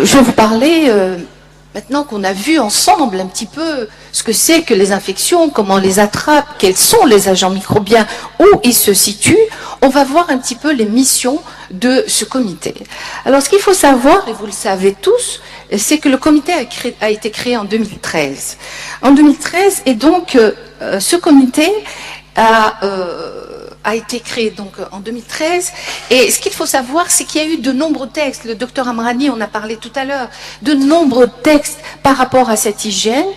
je vais vous parler, maintenant qu'on a vu ensemble un petit peu ce que c'est que les infections, comment on les attrape, quels sont les agents microbiens, où ils se situent, on va voir un petit peu les missions de ce comité. Alors ce qu'il faut savoir, et vous le savez tous, c'est que le comité a été créé en 2013. En 2013, et donc ce comité a été créé donc en 2013, et ce qu'il faut savoir, c'est qu'il y a eu de nombreux textes, le docteur Amrani en a parlé tout à l'heure, de nombreux textes par rapport à cette hygiène,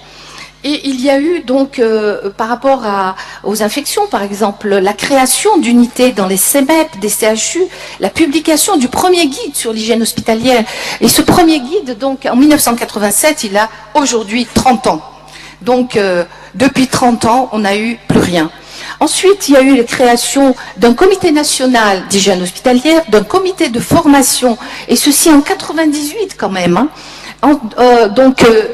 et il y a eu donc, par rapport aux infections, par exemple, la création d'unités dans les CEMEP, des CHU, la publication du premier guide sur l'hygiène hospitalière, et ce premier guide, donc en 1987, il a aujourd'hui 30 ans. Donc, depuis 30 ans, on n'a eu plus rien. Ensuite, il y a eu la création d'un comité national d'hygiène hospitalière, d'un comité de formation, et ceci en 98 quand même. Hein.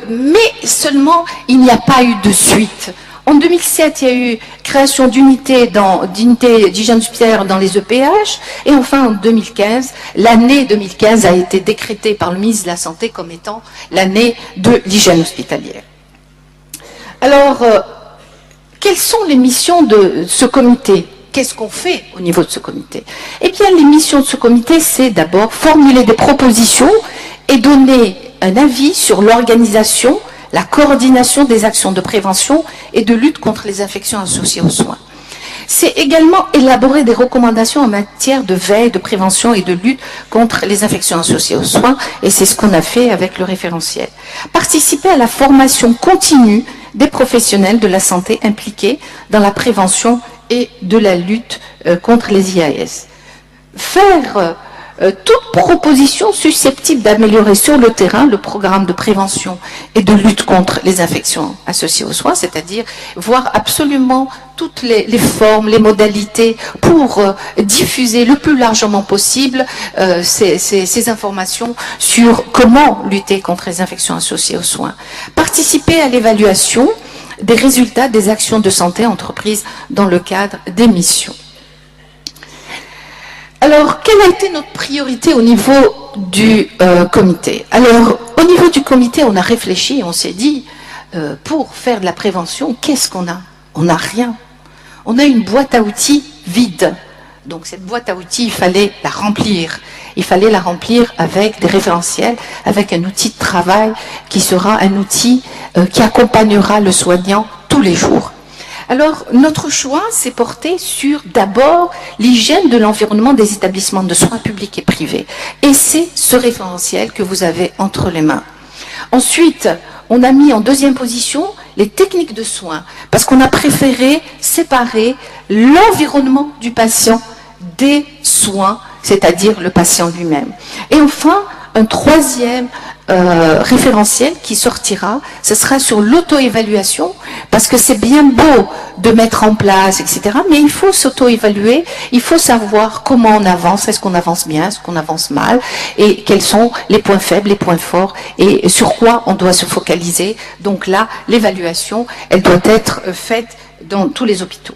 Mais seulement, il n'y a pas eu de suite. En 2007, il y a eu création d'unités d'hygiène hospitalière dans les EPH, et enfin en 2015, l'année 2015 a été décrétée par le ministre de la Santé comme étant l'année de l'hygiène hospitalière. Alors, quelles sont les missions de ce comité? Qu'est-ce qu'on fait au niveau de ce comité? Eh bien, les missions de ce comité, c'est d'abord formuler des propositions et donner un avis sur l'organisation, la coordination des actions de prévention et de lutte contre les infections associées aux soins. C'est également élaborer des recommandations en matière de veille, de prévention et de lutte contre les infections associées aux soins, et c'est ce qu'on a fait avec le référentiel. Participer à la formation continue des professionnels de la santé impliqués dans la prévention et de la lutte contre les IAS. Faire toute proposition susceptible d'améliorer sur le terrain le programme de prévention et de lutte contre les infections associées aux soins, c'est-à-dire voir absolument toutes les formes, les modalités pour diffuser le plus largement possible ces informations sur comment lutter contre les infections associées aux soins. Participer à l'évaluation des résultats des actions de santé entreprises dans le cadre des missions. Alors, quelle a été notre priorité au niveau du comité? Alors, au niveau du comité, on a réfléchi et on s'est dit, pour faire de la prévention, qu'est-ce qu'on a? On n'a rien. On a une boîte à outils vide. Donc, cette boîte à outils, il fallait la remplir. Il fallait la remplir avec des référentiels, avec un outil de travail qui sera un outil qui accompagnera le soignant tous les jours. Alors, notre choix s'est porté sur d'abord l'hygiène de l'environnement des établissements de soins publics et privés. Et c'est ce référentiel que vous avez entre les mains. Ensuite, on a mis en deuxième position les techniques de soins, parce qu'on a préféré séparer l'environnement du patient des soins, c'est-à-dire le patient lui-même. Et enfin, un troisième référentiel qui sortira, ce sera sur l'auto-évaluation, parce que c'est bien beau de mettre en place, etc., mais il faut s'auto-évaluer, il faut savoir comment on avance, est-ce qu'on avance bien, est-ce qu'on avance mal, et quels sont les points faibles, les points forts, et sur quoi on doit se focaliser. Donc là, l'évaluation, elle doit être faite dans tous les hôpitaux.